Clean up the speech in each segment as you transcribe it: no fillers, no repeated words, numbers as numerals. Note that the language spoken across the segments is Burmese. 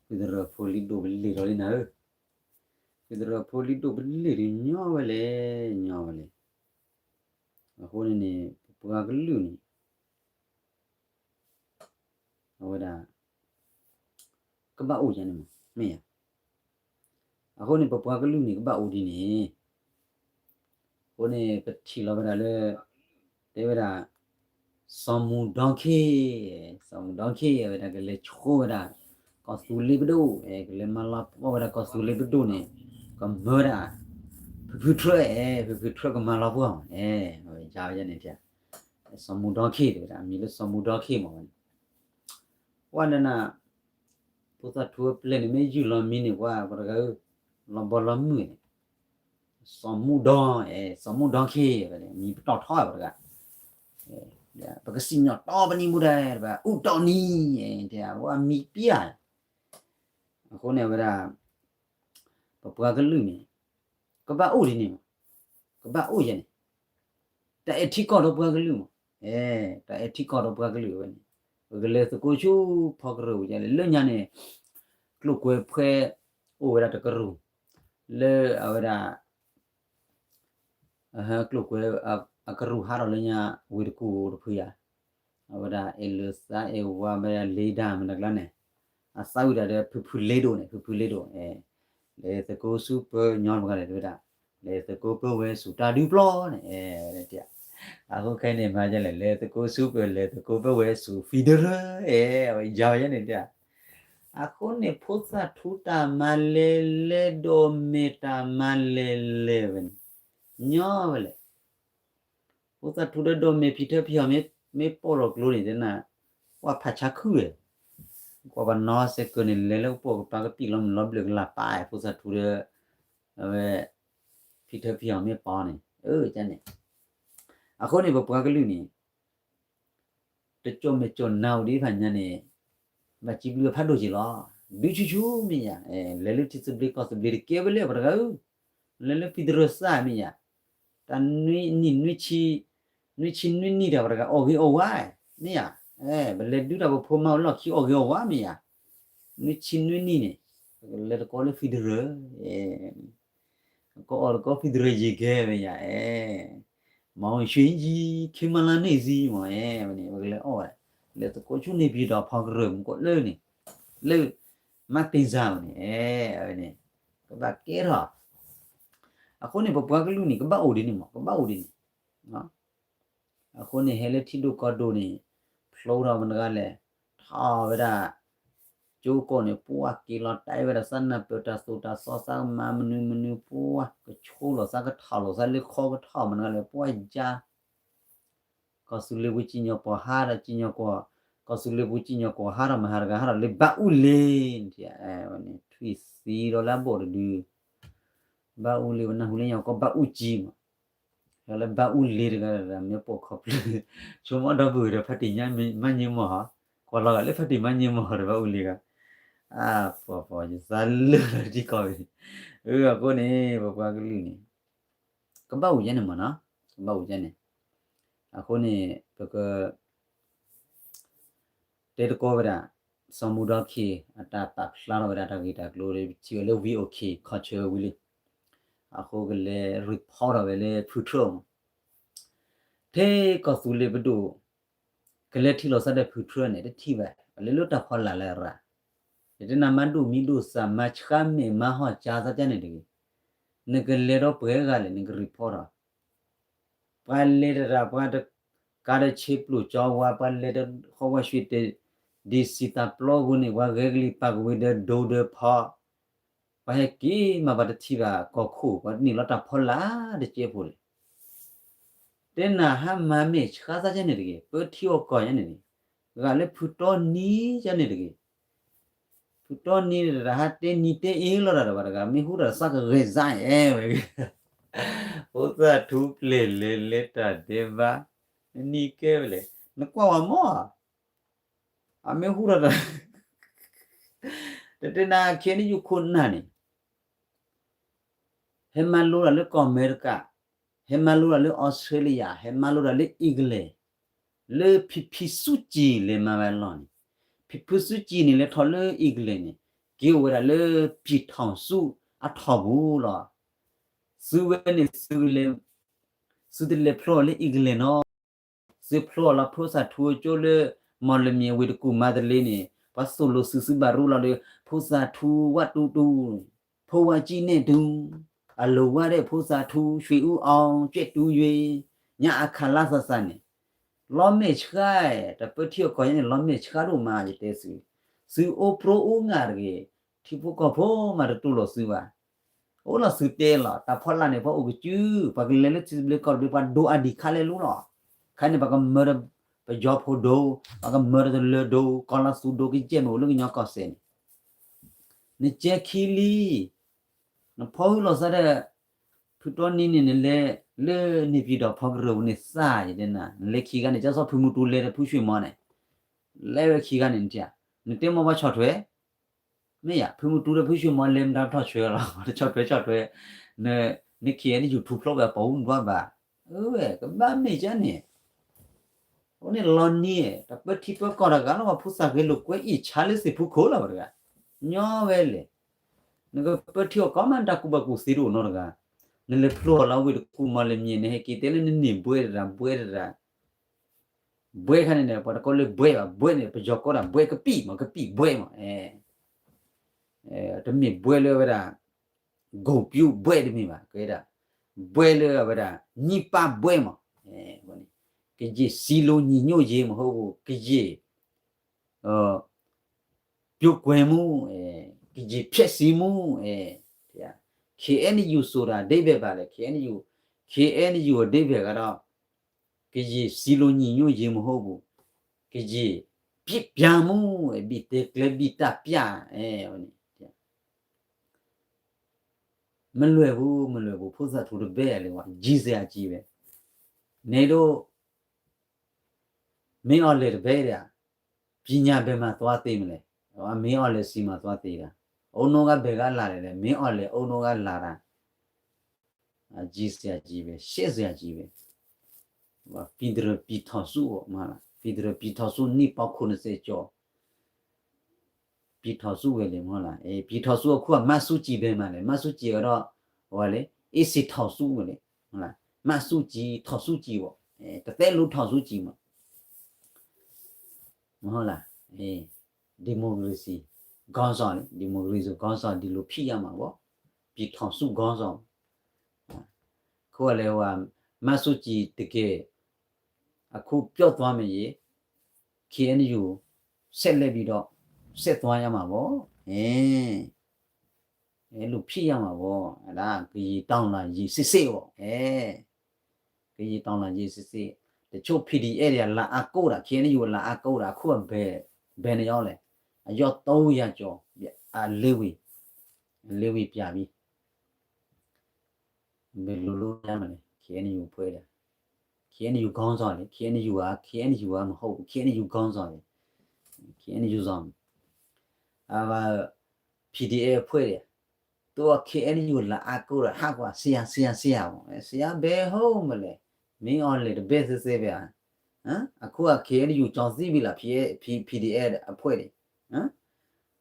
Pedro Polido belli rolina Pedro Polido belli nyawale ahoni ni paglu ni awada kaba u jani me ya ahoni paglu ni kaba u di ni honi peti la bada le de bada samu donkey bada ke le cho bada kosuli bedu ke le malap bada kosuli bedu ni kamera Putre ko malap ko ja ja ni tia samu donkey bada mi le samu donkey mo wanana puta tu plane me ju lo mini wa bada lo bolo mu samu donkey bada mi to bada ya baka sinyo to bani muda ba u to ni dia wa mi pia ko ne bada pa ka lu ni ka ba u ni ka ba u ye ni ta eti ko do pa ka lu ta eti ko do pa ka lu ni ka le ko chu pha ka ru ya le nya ne klu kwe phe u bada ta ka ru le bada klu kwe a ka ru ha ro le nya wi ku ru phu ya bada elusa e wa ba le da ma la ne a sa u da de phu le do le te ko su pe nyon ba le da le te ko pe we su ta du plo ne le tia a ko kai ne ma ja le te ko su pe le te ko pe we su feeder ja ya ne tia a ko ne pho sa thu ta ma le do me ta ma le ben nyo ba le pho sa thu do me phi the phi me po lo klo ni de na wa pha cha khu e ko ba no se ko ni le lo po pa ka pi lo lo ble la pa pho sa thu de ve phi the phi me pa ni cha ne a ko ni ba pa ka lu ni te chom me chon nau di pha nya ni ba chi blu pha do ji lo bi chu mi ya le le ti su bli ko su bli ke ba le ba ga le pi dro sa mi ya ta nui chi da ba ga o gi o wa ni ya ba le du da ba pho ma lo ki o gi o wa mi ya nui chi ni ne le ko le fi dro ko fi dro ji ge mi ya mong xuyên gì khi mà là này gì mà mà này mà le o le to ko chu ni bi da pha grum ko le ni le ma tin za ni ni ka ba ke ro a ko ni ba ba ka lu ni ka ba o di ni ma ka ba o di ni no a ko ni hele thi do ko do ni flow ra man ga le tha ba da chu ko ni pu a ki lo tai ba da san na pe ta so ta so sa ma menu pu a ka chu lo sa ka tha lo sa le kho ka tha man ga le pu a ja ko su le bu chi nyo po ha ra chi nyo ko su le bu chi nyo ko ha ra ma ha ga ha ra le ba u le ti wa ni thui si lo la bo du ba u le na hu le nyo ko ba u chi ma le ba u le ga ra me po kho ple chu mo da bu re phat ti nya ma nyi mo ha ko la ga le phat ti ma nyi mo re ba u le ga po ji sa le di ko ko ni ba ga lu ni ko ba u ye ne ma na ba u ye ne ko ni ka te ko ba samuda ki ata ta hla ro da ta ki ta glory chi le we okay culture we le a ko ke le report ra le phu tro te ko su le bu do ke le thi lo sa de phu tro ne de thi ba le lo ta phol la le ra de na man du mi du sa ma chha me ma ho cha sa ja ne de ne ke le ro pwe ga le ne ke report ra pa le ra pa de ka de chip lu cho wa pa le de ho wa shwi de di sita plo gu ni wa gegli pa gu de do de pha pa he ki ma ba de thi ba ko khu ba ni lo ta phol la de che phol de na ha ma me kha sa chen ne de pe thi o ko yan ne ga le phu to ni chen ne de phu to ni ra ha te ni te e lo ra ba ga mi hu ra sa ga ge za we ho sa thu le ta de ba ni ke le na kwa wa mo a me hu ra te na ke ni yu khun na ni he ma lu ra le ko america he ma lu ra le australia he ma lu ra le igle le phi su ji le ma ba lo ni phi su ji ni le tho le igle ni กี่วละเลยปีทองสู้อะทอบูหรอสู้เวนี่สู้เดเลพลอเลยอีกเลยเนาะซื้อพลอละพลสัตว์ทัวโจเลยมอลเมียวิดกูมาเดเลนี่ปัสโซโลซื้อบารุละเลยพลสัตว์ทัววัดดูพวาจีเนดูอโลวาเดพลสัตว์ทัวช่วยอูอองเจ็ดดูเยญาอาคาลาซาซานี่ล้อมเมชกายแต่เปิดเที่ยวก่อนเนี่ยล้อมเมชกาดูมาจิเตซื้อโอโปรอูงาเรที่พวกก็พอมาตุลซื้อว่าโอ้ละซื้อเตล่ะแต่พอละเนี่ยพออุกจูปากเลเลซิเบลกอลเบปาดูอดีคาเลลูล่ะคันเนี่ยปากมรไปจอบโฮโดปากมรเลโดกอลาสูโดกิเจมโอลุงยอกอเซนเนี่ยเจคิลีนะพอละซะเดพุตอนนี้เนี่ยเลนี่พี่ดอกพอกรูเนี่ยซ่าอย่างนั้นนะเลขีกันเนี่ยจะสอบพิมุตุเลผู้ช่วยมอเนี่ยเลวขีกันเนี่ยจ้ะเนี่ยเต็มมาว่าช็อตเว้ไม่อยากพิมุตุเลผู้ช่วยมอเลมดาวทอดช่วยเราช็อตเว้เนี่ยขีนี่อยู่ทุกโลกแบบปุ่นว่าบ้าก็บ้าไม่จ้ะเนี่ยโอ้เนี่ยลอนนี่แต่เปิดที่เปิดก่อนละกันว่าผู้สักเกลูกว่าอีชาลิสิผู้โคละบริการย่อเวเลยนี่ก็เปิดที่ว่าก็มันตะกุบกุสิรุนอร์กาเนี่ยเลยพลัวเราวิดกูมาเลยมีเนี่ยคิดเตลนี่บุยระบุยขันเนี่ยพอตะก็เลยบุยเนี่ยไปจอกก็ระบุยก็ปีมันก็ปีบุยมาแต่มีบุยเลยเวลากูปิวบุยเดมีมาก็ได้บุยเลยเวลานี่ป้าบุยมาวันนี้ก็จีซีโลนี่โยเยมาเขาก็จีปิวกวยมูก็จีเพชรซีมูKNU ဆိုတာအဓိပ္ပာယ်ပါလေ KNU အဓိပ္ပာယ်ကတော့ကကြီးစီလိုညီညွတ်ခြင်းမဟုတ်ဘူးကကြီးပြစ်ပြန်မှုဘီတေကလဘီတာပြဟိုနေမလွယ်ဘူးဖို့စားထူတဲ့ဘဲလေကွာကြီးစရာကြီးပဲနေတော့မင်းအော်လေဘဲရပညာဘယ်မှာသွားသိမလဲမင်းအော်လေစီမှာသွားသိတာအုံနောကဘယ်ကလာတယ်လဲမင်းအော်လေအုံနောကလာတာကြီးစရာကြီးပဲရှက်စရာကြီးပဲပြည်တော်ပြည်ထောင်စုမလားပြည်တော်ပြည်ထောင်စုနှစ်ပေါက်90ကျော်ပြည်ထောင်စုပဲလေမဟုတ်လားပြည်ထောင်စုအခုကမတ်စုကြည်ပဲမှလေမတ်စုကြည်ကတော့ဟိုလေအေးစီထောင်စုပဲလေဟုတ်လားမတ်စုကြည်ထောင်စုကြည်ပေါ့တသက်လုံးထောင်စုကြည်မှာမဟုတ်လားဒီမိုကရေစီခေါင်းဆောင်လေဒီမိုကရေစီခေါင်းဆောင်ဒီလိုဖြစ်ရမှာပေါ့ပြည်ထောင်စုခေါင်းဆောင်ခုကလည်းဟိုမတ်စုကြည်တကယ်အခုပြော့သွားမယ်ရေ KNU ဆက်လက်ပြီးတော့ဆက်သွားရမှာပေါ့လို့ဖြစ်ရမှာပေါ့အဲ့ဒါကြီးတောင်းလာကြီးစစ်စစ်ပေါ့ကြီးတောင်းလာကြီးစစ်စစ်တချို့ PDF တွေကလာအကိုတာ KNU လာအကိုတာခုကဘယ်နေရောက်လဲအယော300ကျော်လေးဝီပြပြီဘယ်လိုလုပ်ရမလဲ KNU ဖွဲ့တယ်KNU ခေါင်းဆောင်လေ KNU ကမဟုတ် KNU ခေါင်းဆောင်လေ KNU ဆောင်PDF ဖွဲ့တယ်သူက KNU လာအကူရဟာကွာဆရာပေါ့ဆရာဘယ်ဟုတ်မလဲမင်း on လေတပည့်စစ်ဗျာအခုက KNU ကြောင်စီးပြီလား PDF အဖွဲ့တယ်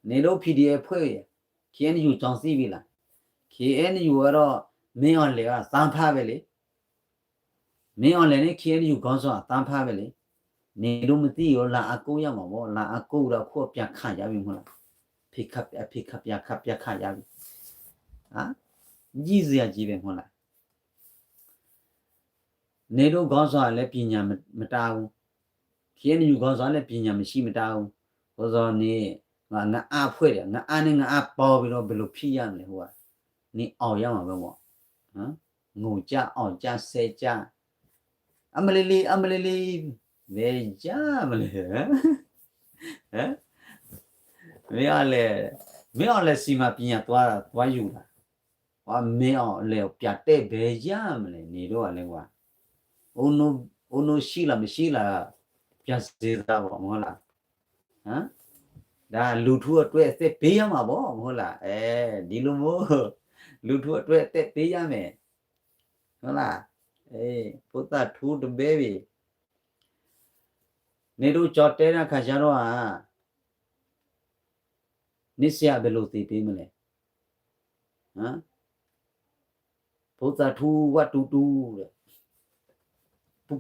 နေလို့ PDF ဖွဲ့ရ KNU ကြောင်စီးပြီလား KNU ကတော့မင်း on လေကစမ်းဖားပဲလေမင်း on လေနဲ့ KNU ခေါင်းဆောင်စမ်းဖားပဲလေနေလို့မသိရောလာအကူရမှာပေါ့လာအကူတော့ခုပြန်ခါရပြီမဟုတ်လားဖိခပ်ပြခါရပြီကြီးစရာကြီးပဲမဟုတ်လားနေတော့ခေါင်းဆောင်လည်းပညာမတားဘူး KNU ခေါင်းဆောင်လည်းပညာမရှိမတားဘူးဟိုစောနေငါအားဖွဲ့တယ်ငါအားနဲ့ငါအားပေါ်ပြီးတော့ဘယ်လိုဖြစ်ရမလဲဟိုကနေအောင်ရမှာပဲပေါ့ငုံကြအောင်ကြဆဲကြအမလေးဘယ်ကြမလဲမင်းအောင်လဲစီမပညာသွားယူတာမင်းအောင်လဲပြတဲ့ဘယ်ရမလဲနေတော့ကလည်းကွာအုံနိုရှိလားမရှိလားပြန်စေတာပေါ့မဟုတ်လားဒါလူထုအတွက်အသက်ပေးရမှာပေါ့မဟုတ်လားဒီလိုမျိုးလူထုအတွက်အသက်ပေးရမယ်ဟုတ်လားပုဒ်ထူးတပဲပြီနေတို့ကြော်တဲတဲ့ခါကျတော့ นิสยาเบโลตีปีมาเลยฮะพุทธาทูวัตตูเลย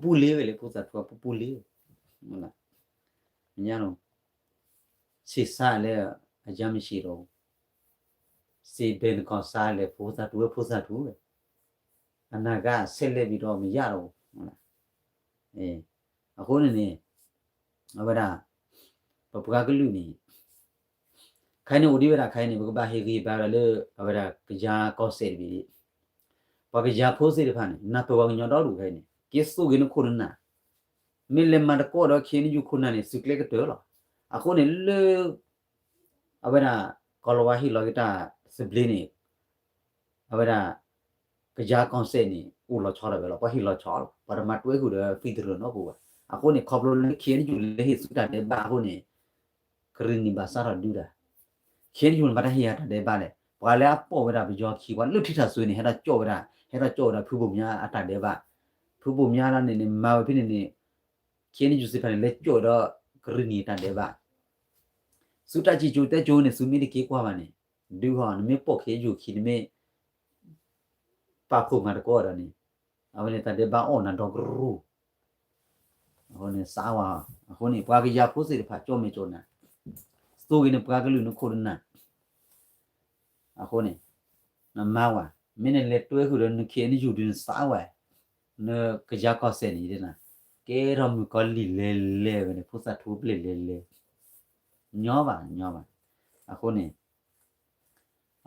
ปูเลี้ยวเลยพุทธาทูปูเลี้ยวนั่นแหละเนี่ยเนาะสิสาเลยอาจารย์ไม่ชีโร่สิเป็นคนสาเลยพุทธาทูเลยอันนั้นก็เสร็จเลยบิดอไม่ยากหรอกนั่นแหละအခုနေနေအဝဒပပကကလူနေခိုင်းနေဥဒီဝဒခိုင်းနေဘကဘာဟေကြီးဘာလဲအဝဒကြာကောဆယ်ပြီပကကြာဖိုးစီတဖာနေနတ်တော်ညောတော်လူခိုင်းနေကိစုကင်းခုရနာမီလမတ်ကောတော့ခင်းယူခုနာနေစုကလေကတော်လာအခုနေလေအဝဒကောလဝါဟီလောကတာစပလင်းနေအဝဒကြာကောဆယ်နေဦးလောချောရပဲလောပဟီလောချောပရမတ်ဝဲခုရဖီဒရနော်ကူအခုနေခေါပလိုလေခင်းယူလေဟိစုတာတဲ့ဘာအခုနေခရင်နီဘာစာရဒူတာခင်းယူဘာတဟိယတာတဲ့ဘာလဲဘာလဲပေါ်ဝဒဘကြောခီဝလွတ်ထိတာဆွေးနေဟဲ့တာကြော့တာဖူပုံများအတာတဲ့ဘာဖူပုံများလာနေနေမာဝဖိနေနေခင်းယူစစ်ဖာလေကြော့တော့ခရင်နီတာတဲ့ဘာစုတာချီကျိုတဲ့ကျိုးနေစုမီဒီကေကွာပါနေဒူဟောနမေပေါခေယူခီနမေပါခုငါတကောရနေအဝနေတာတဲ့ဘာအော်နာတော့ဂရူအခုနေစားဝါအခုနေပွားကရဖိုးစီတဖာကြောမေကြောနာစတိုကင်းပွားကလူနခိုရနာအခုနေနမဝါမင်းနဲ့တွဲခုရနခေနေယူdinစားဝါနကကြကောဆယ်နေတယ်နာကဲရမကလီလေလေဘယ်ဖိုးစားထိုးပလေလေညောပါအခုနေ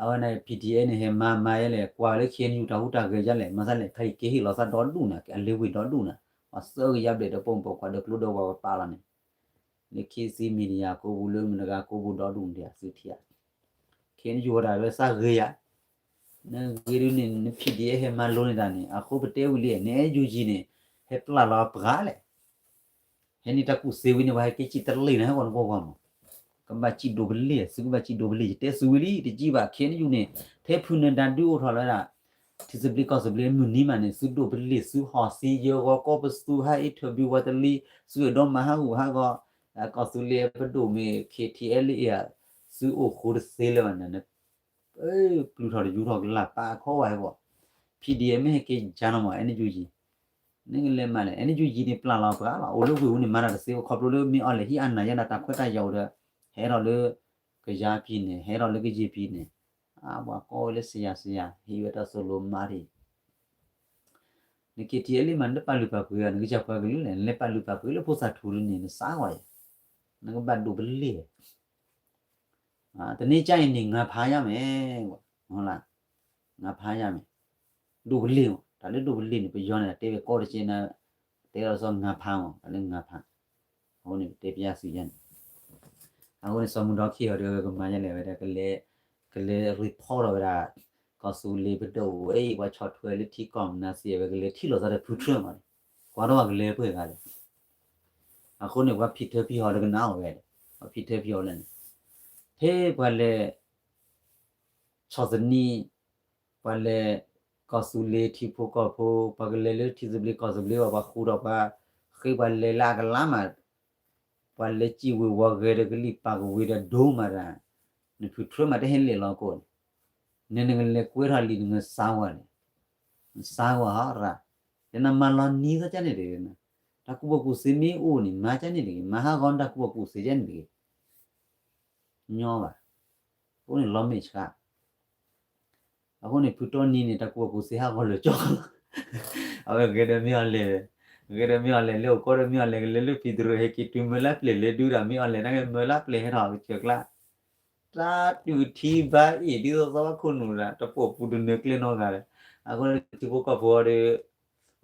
အဝနေ PTA နေဟမာရဲလေကွာလေခင်းယူတာဟုတ်တာကြကြလေမဆလေခိုင်ကေဟီလောစာတော်လူနာကအလေးဝီတော်လူနာအစောရပ်တဲ့ပုံပေါ်ကွာတဲ့ကလူတော်ပါလာနေလေခီစီမီဒီယာကိုဘူးလုံးမနကကိုဘူးတော်လူတဲ့စုထီယာခင်းယူတာပဲစရေရနေဂီရင်းနေ PTA ဟမလုံးနေတာနေအခုပတဲဝီလေနေယူကြီးနေဟက်လာလာပကားလေဟဲ့နီတကူစေဝီနေဘာကေချီတလေးနေကောဘောကောကမ္ဘာချီဒိုဘလီစုကဘာချီဒိုဘလီတဲဆူဝီလီတကြီးပါခင်းယူနေထဲဖူနန်တန်တူထော်လာတာဒီစပလီကောစပလီမူနီမနေစုဒိုဘလီစုဟောစီယောကောပစတူဟာအီထဘီဝတလီစုဒေါမဟာဟူဟာကောဆူလီပဒိုမီ KTL ရစုအိုခိုဆေးလဝန်နပလူထော်ယူထော်လာပါခေါ်ဝဲပေါ့ PDM ကေဂျာနမအန်ဂျူဂျီနင်းလေမလဲအန်ဂျူဂျီနေပလာလာပါလာအိုလိုဝူနေမာနာစေခေါပလိုမီအော်လေဟီအန်နာယနာတာခွတ်တာရောက်တဲ့ဟဲတော့လေကြာပြင်းနေဟဲတော့လေကြည့်ပြင်းနေဘာကောလေဆရာဟီဝတာဆိုလိုမာရီနိကတီအလီမန်ဒပါလူပါကွေနကြပါကလေးလေပါလူပါကွေလေပိုစာထူရနေစားဝါရနကဘတ်ဒူဘလီတနေ့ကျရင်ငါဖားရမယ်ကွာဟုတ်လားငါဖားရမယ်ဒူဘလီဒါလေဒူဘလီနေပြောနေတာတေကောရချင်းနာတေရောဆိုငါဖားအောင်ဒါလေငါဖားဟိုနေတေပြစီရန်အခုစမှုတော့ခေရောကမှရလေပဲကလေreport တော့ဒါကောဆူလီဘဒိုအေးဝါချော့ထွဲလတီကောမ်နာစီပဲကလေထီလို့စားတဲ့ဖူထရမှာကွာတော့ကလေပွေကလေအခုနေကဖီထဖီဟော်ကနာဝဲဖီထဖီဟော်လဲဟေးဘလေချောစနီဘလေကောဆူလီထီဖိုကောဖိုပကလေလေထီဇဘလီကောဆူလီဘာခူတော့ပါခေဘလေလာကလာမဘလေချီဝဝဂရကလီပါကဝေဒဒိုမာရာနဖူထရမှာတဲ့ဟင်းလေလောကိုနေနေလေကွေးရလီငစားဝါရာဒီနမလာနီးစကြနေတယ်နော်တကူဘကူစင်းမီအိုနီမာချနေတယ်မဟာကွန်တကူဘကူစေချနေတယ်ညောပါဘုန်းလောမစ်ကအခုနေဖူတော်နီးနေတကူဘကူစေဟာကောလို့ကြောက်အဝဲကေဒမီအလေလို့ကောရမီအလေလေဖီဒရဟေကီတူမလာပလေဒူရာမီအလေနငယ်မလာပလေဟရာချက်ကလာတာတူတီဘာဤဒီတော့ခုနူလာတပို့ပူဒနေကလနောကလည်းအခုဒီဘကဘော်ရီ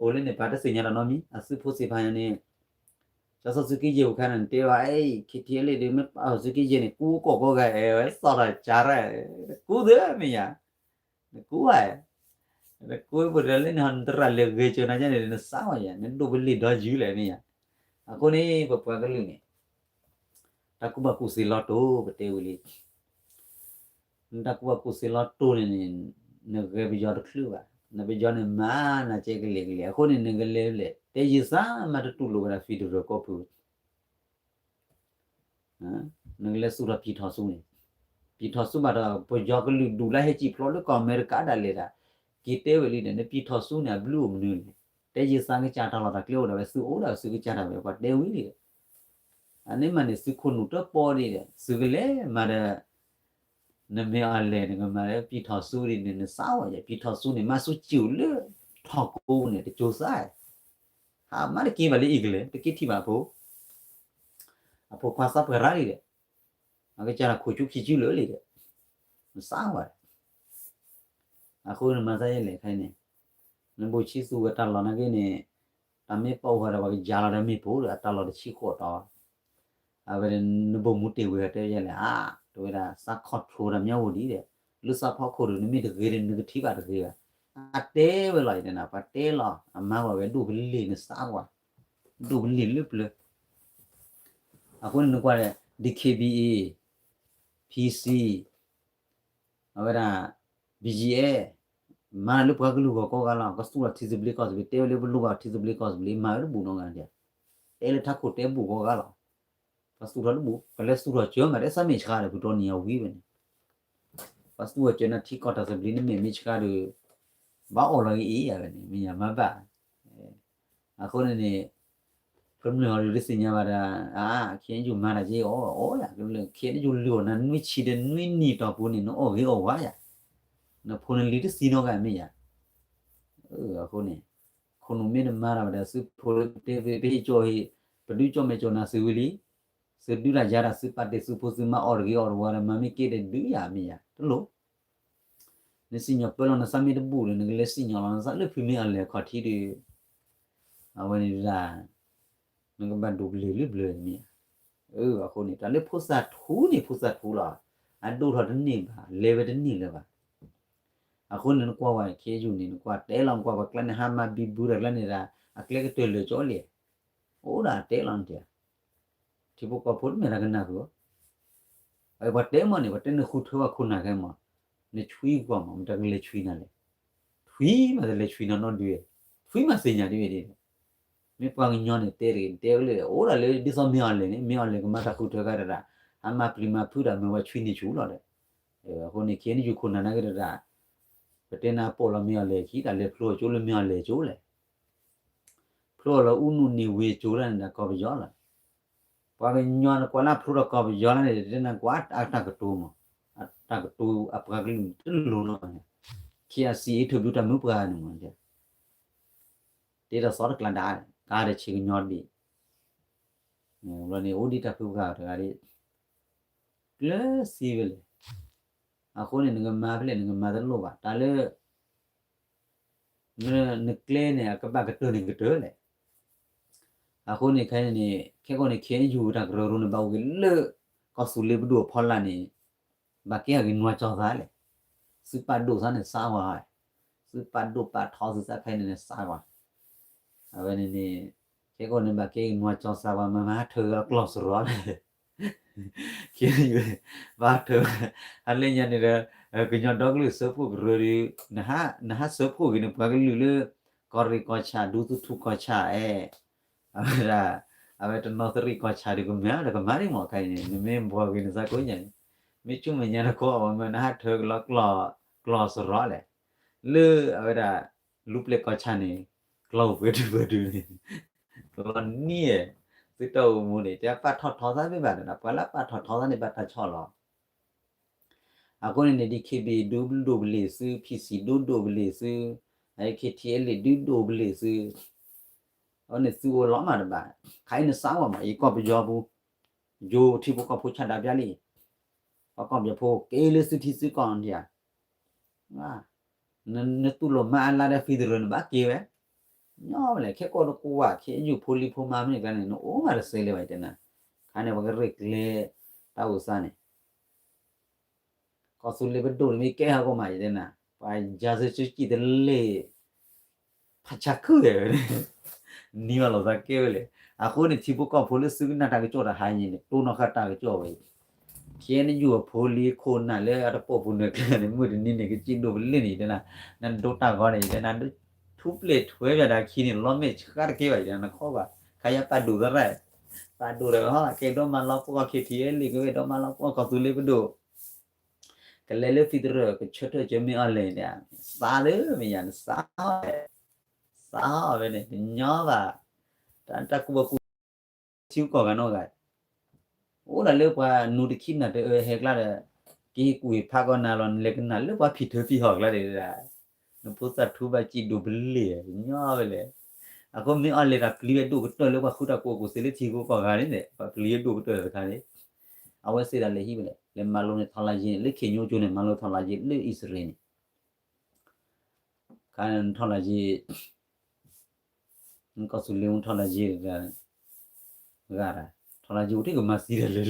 အိုလင်းနေပါတစညာနော်မီအစဖို့စီဖိုင်နေကျဆစကီဂျေခါနန်တေဝါအေခီတီလေဒီမအစကီဂျေနေကူကောကဲဝဲစောရချာရဲကူဒဲမီယာကူဝဲကူဘရလင်းဟန်တရလေဂေချနာဂျနေနေစာဝရနေဒိုဘလီဒေါ်ဂျူလေမီယာအခုနေပပွားကလူနေတကူဘကူစီလော်တိုပတေဝလီndakuwa kusela tone ne ge bijo de kluwa ne bijo ne ma na che gele ko ne ngele le te yisa ma tu lo ga fi do ko pu ha ngele sura pi tho su ne ปีทอสู้มาดอปยอกลุดูไลให้จีพลอลก็อเมริกาดาเลดากีเตเวลีเนี่ยปีทอสู้เนี่ยบลูมนูนแต่ยีสังกจาตลอดตะเกลียวดาเวสู้โอดาสู้กจาดาเวปะเดวิลีอันนี้มันเนี่ยสู้คนอุตปอดีเนี่ยสู้กเลยมาดนเมอเลเนี่ยมาเลยปีทอสู้เนี่ยสาวอ่ะปีทอสู้เนี่ยมาสู้จิ๋วเลยทอกูเนี่ยจะโจซายมาได้กี่บาลีอีกเลยตะกี้ที่มาพูอะพูความซับกระไรเลยอะก็จะคุยชุกขี้จิ๋วเลยสาวอ่ะအခုမဆိုင်လေခိုင်းနေနဘချီစုကတလောနာကိနေတမေပေါ့ဟရဘာကြာလာတယ်မေပို့တလောတချီခေါ်တော့အဘယ်နဘမူတေဝဲတဲ့ရလေတို့ရစခေါ်ထိုးရမြောက်ဒီတဲ့လူစဖောက်ခေါ်ရမိတကေရနကတိပါတကေအတဲဝဲလိုက်တယ်နာပတဲလာအမဝဲဒုဘလီနေစားကွာဒုဘလီလပလအခုနကွာတဲ့ DKBA PC အဝရ BGAมาลุปกะลุก็กะลาก็สุละ feasible cost เตเลบลุบ feasible cost บลิมารบุนงานเดเตเลทักโคเตบุก็กะลาก็สุละบุก็เลสุละจอมะเรซะเมชกาเรบุตอนียวีเบนก็สุละเจนะทีก็ตะสบลิเมชกาเรบาออลอียาเบนมียามาบะအခုနေဖရမလရစညာပါတာခင်းကျူမာလာကြီးဩရခင်းကျူလောနနွိချီတဲ့နွိနီတော့ဘူးနေနော်ဩဝါရနော်ဖုန်လီတစီနောကမေးရအခုနေခုနမင်းမာရပါစဖိုတေပေချိုဟိပဒူချိုမေချိုနာစီဝီလီစဒူလာဂျာရာစပတ်တေစဖိုစမအော်ဂီအော်ဝါရမမီကေတဲ့ဒူယာမေးရတလို့နေစညပလောနစမီတဘူးလေငလေစညလောနစလေဖိမေအလေခါတီဒီအဝနီလာငကဘန်ဒူဘလီလီဘလီမေးအခုနေတာလေဖုစာထူးနေဖုစာထူးလာအဒူထတဲ့နေပါလေဝတဲ့နေလေပါအခုနကွာဝခေယူနေကွာတဲလောင်ကွာကလန်ဟာမဘီဘူးရလနေတာအကလေကတွေ့လေကြောလေဟိုဒါတဲလောင်တဲ့ဒီဘကဖို့မြရကနာကောအဲ့ဘတဲမနေဘတဲနခုထွားခုနာခဲမနေချွီကွာမတကလေချွီနာလေချွီမလေချွီနာနော်တွေ့ချွီမစညာတွေ့တယ်မြေပန်းညောနေတဲလေဟိုဒါလေဒီစမြော်လေမြော်လေကမတခုထွားကြတာအမပရိမဖူတာမဝချွီနေချူလာတယ်အခုနေခင်းယူခုနာနာကြတာပတေနာပေါ်လမြော်လေခီတာလေဖလိုကျိုးလမြော်လေကျိုးလေဖလိုလဥနုနေဝေကျိုးလန်တာကောပြောလာဘာကညောနကွာလာဖလိုကောပြောလာနေတဲ့နကွာအတကတူမအတကတူအပကကင်းတလူနော်ခီယာစီထဘူတမှုပကာနုမတဲ့တေရစောကလန်ဒါကားရချီညောဒီဘလနေအိုဒီတဖူကတကားလေးကလစီဝဲအခုနေငမာဖလေငမာတလို့ပါဒါလေနကလေနေကဘကတူနေကတူလေအခုနေခိုင်းနေခဲကောနေခင်းယူတာကရရုံဘောက်ကလေကဆူလေဘဒူဖော်လာနေဘာကဲကနွားချောသားလေစပဒူစားနေစားဝါစပဒူပါထောစစားခိုင်းနေစားဝါအဝနေနေခဲကောနေဘာကဲနွားချောစားဝါမမထောကလော့စရောလေခင်းယူဘာထောအလင်းညနေကညတော့ကလေးစဖို့ရရီနဟာစဖို့ကင်းဘာကလေးလေကော်ရီကောချာဒူတူထုကောချာအဲ့အဝဲတနော်သရီကောချာဒီကမြားကမာရီမော်ခိုင်းနေမင်းဘောကင်းစားကိုညံမိချုံမညာကောအဝမနဟာထောကလော့ကလော့စရောလေလေအဝဲဒါလူပလက်ကောချာနေကလော့ဝဲတူနေလောနီးစစ်တော့မူနေတပတ်ထောစားပြပါတော့ပလာပတ်ထောစားနေပတ်ချော်လောအခုနေဒီ KB doubleစ PC doubleစအဲ KTL doubleစအနေစူလောမှာပါခိုင်းနေစားပါမအေကောပြောဘူးဂျိုတိဘကဖို့ချတာပြလိဘကောပြဖို့ကေလစတိစကောင်တည်းနတူလောမအလာတဲ့ဖီဒရန်ဘာကေဝဲညောလေခေကောကိုဝခေယူဖိုလီဖိုမာမနေကနေနိုအိုမာရဆေးလေဝိုင်တနာခါနေဘကရက်လေတာဝစားနေကောဆူလေဘဒိုမီကေဟာကောမာရတဲ့နာပိုင်ဂျာစချူကြည့်တယ်လေဖချခုတယ်နီမလောစားကေလေအခုနေချီဘကောဖိုလီစူနာတာကကြောတာဟိုင်းနေတိုနခတာကကြောပဲခင်းနေယူဖိုလီခိုနာလေအတပေါ်ဘူးနေကနေမှုနေနေကကြည့်လို့လင်းနေတယ်နာနန်ဒိုတာကောနေတယ်နာทุบเลทเว้ยแบบนั้นคีนี่ล้อมเมชคาร์เก็บไว้นะข้อว่าใครจะปัดดูก็ได้ปัดดูเลยฮะเกดมาล้อพวก KTL ก็เกดมาล้อพวกก็ตุเลไปดู ကလေးလေးဖီဒရကချွတ်ချမင်းအလဲเนี่ยစားလေမရန်စားပဲနဲ့ညောပါတကူကူချူကောကတော့ကโอ้ละเลกว่านูดิคินะเฮกละกีกุยพากอนาลอนเลกนะเลกว่าผิดเถอพี่หอกละเดล่ะนพุสัตทุบะจิดูบลีညောပဲလေအခုမင်းအလေကကလီးတူတော့လေကခုတကိုစလေချီကိုကောကရင်းတဲ့ကလီးတူတော့တခါလေအဝဲစေရလေဟိပဲလေမလုံးနဲ့ထောင်းလာခြင်းလေခင်ညိုးကျိုးနဲ့မလုံးထောင်းလာခြင်းလေဣစရေလကန်ထောင်းလာခြင်းငါကဆူလေုံထောင်းလာခြင်းကရာထောင်းလာခြင်းကိုမစီရလေ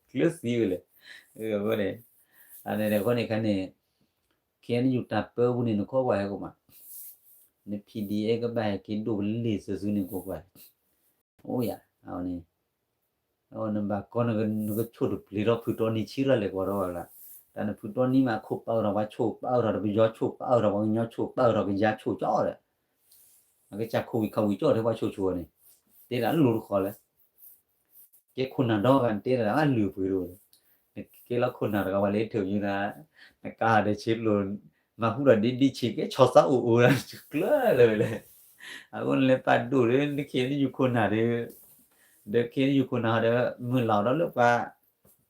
ကလစီလေဘောလေအဲ့ဒါကိုနေခနဲ့ခင်ယူတပ်ပေါ်ဘူးနေခေါ်ဝါရကိုမှာနေ PDA ကဘာကိဒူလီစစနေကိုကွာโอ้ยเอานี่เอานำบากอนก็ชุดปลีรอฟุตอนี่ชิระเลยกว่าတော့ล่ะแต่ฟุตอนี่มาခုပေါတော့ว่าချို့ပေါတော့บิยอချို့ပေါတော့ညောချို့ပေါတော့ကยาချို့ကြောတယ်มันก็จะคุยเขาวิจารณ์ว่าชัวๆนี่เตละรู้ขอแล้วเกคนน่ะดอกกันเตละว่าลือไปรู้เกละคนน่ะก็ว่าเลยถึงอยู่นะกาได้ชิดลุนมาพูดดิชิเกชอซะอูๆนะกล้าเลยအခုလည်းပတ်တူတယ်ဒီခေတ်ယူคนน่ะဒီခေတ်ယူคนน่ะတဲ့มือเราแล้วลูกว่า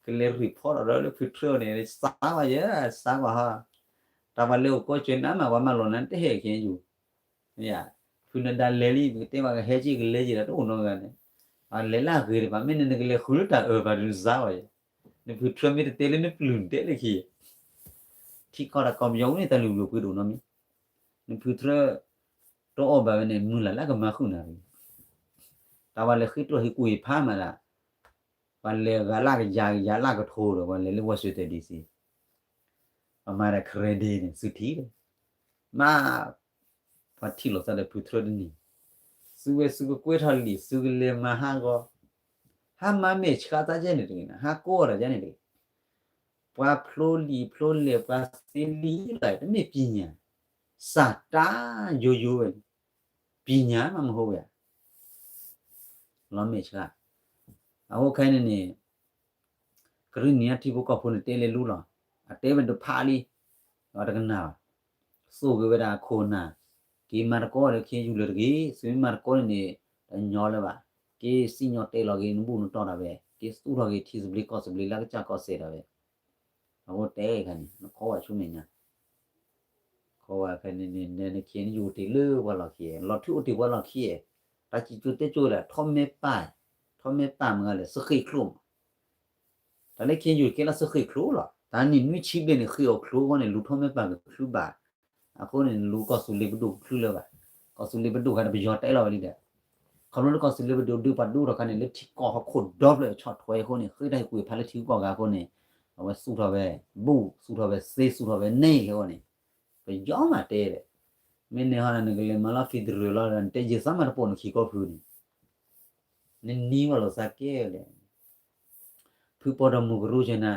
ก็เลยรีพอร์ตแล้วลูกฟิตเตอร์เนี่ยซ้าว่าเยอะซ้าว่าฮะแต่ว่าเร็วก็จนนั้นมาว่ามาหล่นนั้นเตะเขียนอยู่เนี่ยคุณดาเลลี่เตว่าเฮจิกเลจิละတော့နော်ကနေလေလာခေပါမင်းနဲ့ကလေးခူတာဘာလို့စားဝဲနေဖူထရမီတဲလေးနဲ့ပလွန်တဲလေးခီထိကောတာကွန်ယုံနေတဲ့လူလို့ပြလို့နော်မင်းနေဖူထရတော့ဘာနဲ့မူလာကမခုနာပြီတာဝါလေခိတော့ဟိကူဖာမလားဘာလေကလာကယာလာကထိုးတော့ဘာလေဝဆွေတဲ့ဒီစီအမာရခရဒီနေစုတီမာပတိလို့စားတဲ့ဖူထရဒီနီစုကွေးထားလီစုလေမဟာကိုဟာမမေချကာတာကျနေတယ်ဟာကိုရကျနေတယ်ပွာဖလိုလေပွာစီလီလိုက်တမေပညာစာတာယိုပဲပညာမှမဟုတ်ရလောမေချကာအခုခိုင်းနေကရနီယတိဘကဖုန်တဲလေလူလာအတဲမတဖာလီတော့တကနာဆိုကြရခိုနာque marcó el que yo le dije se marcó ni ñola ba que si ño te lo que no bu no tora be que tu lo que tis bli cos bli la cha cos era be awo te kan no ko wa chu me nya ko wa kan ni que ni yo te le wa la que lo tu te wa la que ta chi tu te chu la thom me pa ma le se khi klum ta le que yo que la se khi klu la ta ni chi be ni khi o klu wa ni lu thom me pa klu baအခုနေလူကဆူလေးဘဒုခလူလာကဆူလေးဘဒုကနေပြောတဲလာလိတဲ့ခမလို့ကဆူလေးဘဒုဒုပဒုရကနေလက်ထိကောခုဒေါဘလေချော့ထွဲခုနေခိတိုင်းကိုဖလက်ထိကောကခုနေဟိုဆူတော့ပဲဘူးဆူတော့ပဲစေးဆူတော့ပဲနေခုနေပြောင်းมาတဲတဲ့မင်းနေဟာနေကလေးမလာဖီဒရလာတဲ့တေဂျစမရပေါ်နခီကောဖလူနေနီဝလောစကဲလေဖူပေါ်တော်မူကရူချနာ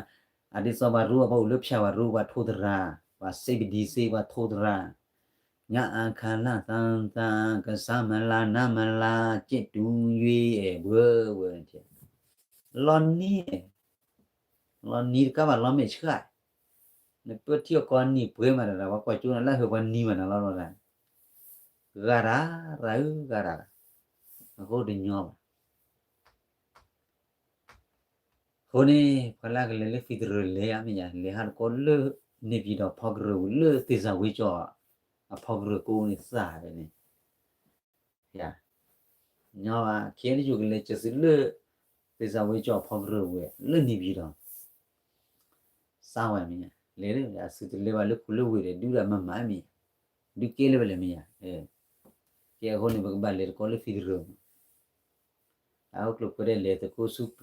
အဒီစဘာရူအဘောလဖြာဝရူဝထိုဒရာว่าเซบดีเซว่าโทดราญาอาคาลาตันตากะสามลานามลาจิตดูยเบ้อเจลอนนี่ก็ว่าลอนไม่เชื่อเนี่ยเปิดเที่ยวก่อนนี่เปื่อยมาแล้วว่าก่อยจุนั่นแล้วคือวันนี้มันแล้วล่ะการาก็ดิญอคนนี้พลากเลฟิดรเลยอ่ะมีอย่างเลหันก็เลနေပြီးတော့ဖောက်ရူလေတေဇာဝေကြောအဖောက်ရကိုနေစားတယ်နေညာညောခဲရယူကလေးကျစလေတေဇာဝေကြောဖောက်ရဝဲလေနေပြီးတော့စားဝဲမင်းလေလေအစတလေပါလေကုလဝေဒူရမမမီဒီကဲလေလေမင်းကဲဟိုနေဘကဘလေကိုလေဖီရူအောက်ကလပရဲလေတကိုစုပ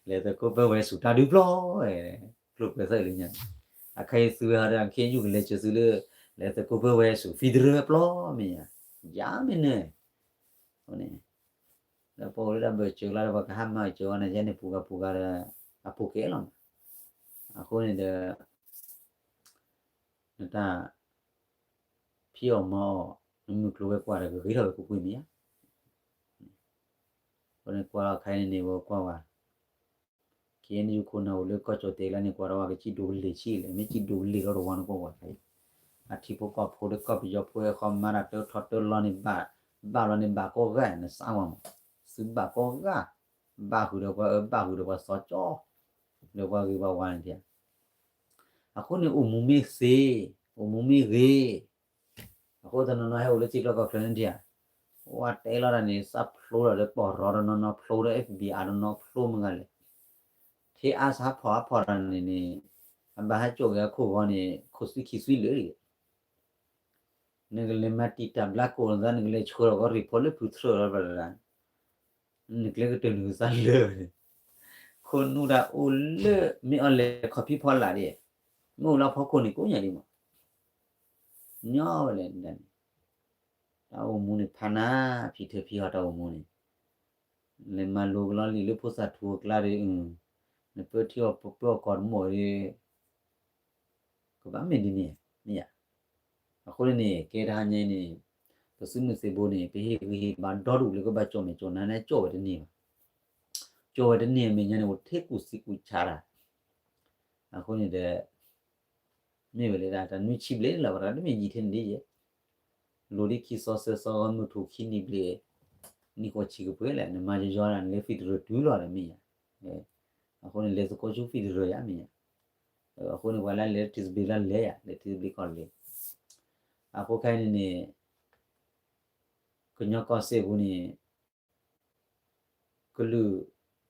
လေတကိုဘဝဲစုတာဒီပလောကလပရဲလေညာအခါစုရတဲ့ခင်ယူကလေးကျစလေလေတကိုဘဝဲစုဖီဒရပလောမင်းရမင်းနေဟိုနေပေါ်လာဘချူလာဘကဟမ်းမချောနေကျနေပူကအပူကဲလောအခုနေတာဖီယောမောနုကလိုပဲကွာတယ်ခေတော့ကိုပွေးမရဟိုနေကွာခိုင်းနေဘောကွာပါခ kiến như cô nào lỡ có chỗ tê là này qua đó cái chỉ đồ lì chi lại mấy chỉ đồ lì đó đồ ăn có gọi thấy à thì bố có phụ được có bây giờ phụ không mà là tôi thoát tôi lo nên bà lo nên bà có gái nó sao mà sự bà có gái bà hư được qua xóa cho được qua cái bảo quan thì à cô này umumi ghê cô ta nói hay là chỉ là có phần gì à what Taylor này sắp flow rồi bỏ rồi nó flow rồi FBI nó flow mà cái thì à sao phò ra này bà hai chỗ cái khu này khu suy lưỡi nên cái lên mà tít tabla cô ra nên cái chua rồi report le putro rồi ra nên cái tên người sa lưỡiคนนู้นอะโอเล่ไม่เอาเลยขอพี่พอละดิมู่เราพอคนนี้กูอย่างนี้มั้งย่อเลยนั่นเอามูนี่พานาพี่เธอพี่ฮอดเอามูนี่เลยมาลูกเราลีลูกผู้สัตว์ถูกละดิเนี่ยเปิดเที่ยวเปิดก่อนหมดเลยก็บ้าไม่ดีเนี่ยအခုနေကေထားငင်းနေသစုမစေဘိုးနေဘေးဘေးဘာဒေါ်လူလေကဘာကြောမေကြောနာနဲ့ကြောတဲ့နေကြောတဲ့နေမင်းညနေကိုထိကူစီကူချာတာအခုနေတဲ့မြေဝလေတာနွိချိပလေလာဗရာဒမေကြီးထင်းဒီရဲ့လိုဒီခီဆောဆဆောမထုခိနိပလေနီကိုချီကပွဲလေနမဂျောရန်လေဖီဒရဒူလာရမီယာအခုနေလေစကိုချူဖီဒရရမီယာအခုနေဝလာလေတစ်ဘီလာလေရလေတစ်ဘီကောလေအခုခိုင်းနေကညောကောစေဘူးနေကလူ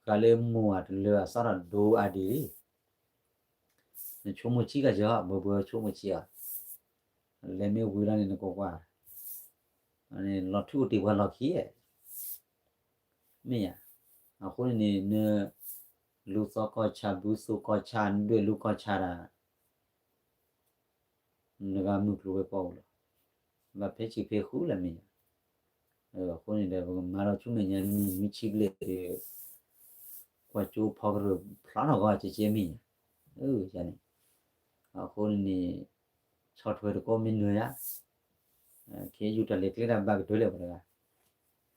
ကလေးမူအတလေအစရဒိုအဒီချိုမချီကကြောဘချိုမချီอ่ะလေမေဝီလာနေကောကွာအနေလော်ထူတီဝါလော်ခီရဲ့မင်းရအခုနေလူစောကောချာဘူးစုကောချာတွေ့လူကောချာတာငါမှုလို့ပဲပေါ့လို့မဖေးချီဖေးခူးလည်းမင်းအခုနေတယ်မာတော့ချုံမညာမီချီပလေကွာချိုးဖောက်ရဖလာတော့ကချေမင်းရနေအခုနေချော့ထွေတော့မင်းနွေရခေယူတလေကလေးတာဘတ်တွေ့လေပါလား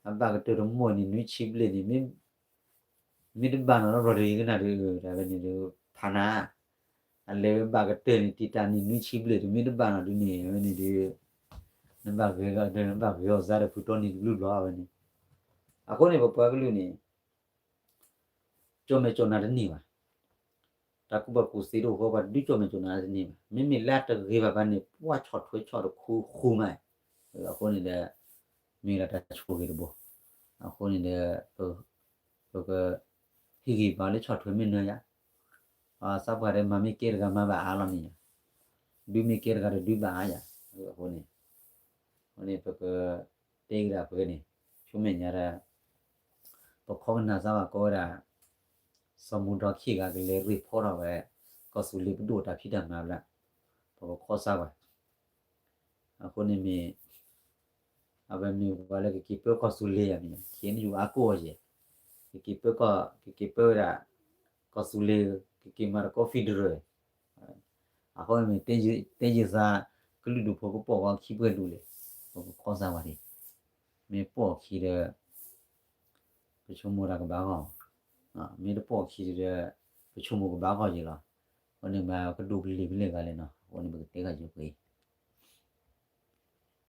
အဘကတူမွန်နီချီပလေနီမိဒဘာနော်ရိုရီကနာရီဒါပဲနေလို့ဖာနာအလေဘကတဲနီတီတာနီချီပလေမိဒဘာနော်ဒီနေနေဒီနံပါတ်ရောဇာရဖူတိုနီလူလောပဲနေအခုနေပွဲကလူနေကျုံမကျုံနာတဲ့နေပါတကူဘကူစီတော့ဟောပါဒီကျုံမကျုံနာတဲ့နေမိမိလက်တကေးပါနေပွားချော့ထွေးချော့တော့ခူမိုင်အခုနေတဲ့မိလာတချိုးကြည့်ဘောအခုနေတဲ့ဘကဟီဂီပါလေချော့ထွေးမနေရစပ်ပါရမမီကေရကမဘာအားလမီဒူမီကေရကဒူဘာအာရအခုနေဘကတေးကြဘကနေချုံမညာရပခေါနာစားပါကောတာสมุดขี้กาเลยรีพอร์ตเอาไว้ก็สุริบดูตาพี่ดำมาละพอข้อทราบว่าคนนี้มีเอาไปมีว่าแล้วกิปเปอร์ก็สุริยมีเขียนอยู่อากูเจกิปเปอร์อะก็สุริกิมาก็ฟีดเลยคนมีเตจิซากลุดูพอก็ปอกว่าขี้เปื่อยดูเลยพอข้อทราบว่าดิมีปอกขี้เลยไปชมมูรากับบ้าเขามีแต่ปอกขี้เลยไปชมมูกับบ้าเขาจีละวันนี้มาก็ดูบลีบเลยกันเลยเนาะวันนี้มันก็เตะกันอยู่ไป